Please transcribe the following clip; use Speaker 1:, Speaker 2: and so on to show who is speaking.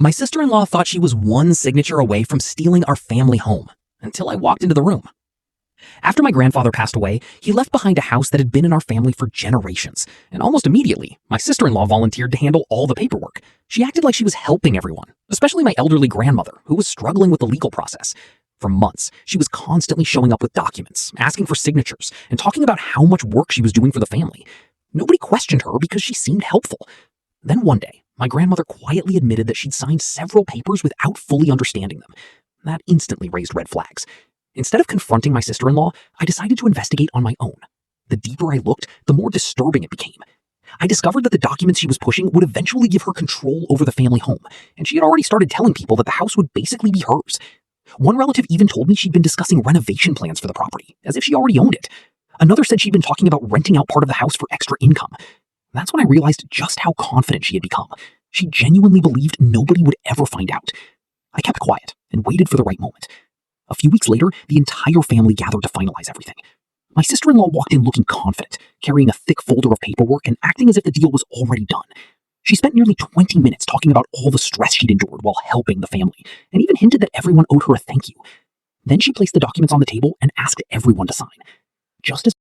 Speaker 1: My sister-in-law thought she was one signature away from stealing our family home, until I walked into the room. After my grandfather passed away, he left behind a house that had been in our family for generations, and almost immediately, my sister-in-law volunteered to handle all the paperwork. She acted like she was helping everyone, especially my elderly grandmother, who was struggling with the legal process. For months, she was constantly showing up with documents, asking for signatures, and talking about how much work she was doing for the family. Nobody questioned her because she seemed helpful. Then one day, my grandmother quietly admitted that she'd signed several papers without fully understanding them. That instantly raised red flags. Instead of confronting my sister-in-law, I decided to investigate on my own. The deeper I looked, the more disturbing it became. I discovered that the documents she was pushing would eventually give her control over the family home, and she had already started telling people that the house would basically be hers. One relative even told me she'd been discussing renovation plans for the property, as if she already owned it. Another said she'd been talking about renting out part of the house for extra income. That's when I realized just how confident she had become. She genuinely believed nobody would ever find out. I kept quiet and waited for the right moment. A few weeks later, the entire family gathered to finalize everything. My sister-in-law walked in looking confident, carrying a thick folder of paperwork and acting as if the deal was already done. She spent nearly 20 minutes talking about all the stress she'd endured while helping the family, and even hinted that everyone owed her a thank you. Then she placed the documents on the table and asked everyone to sign. Just as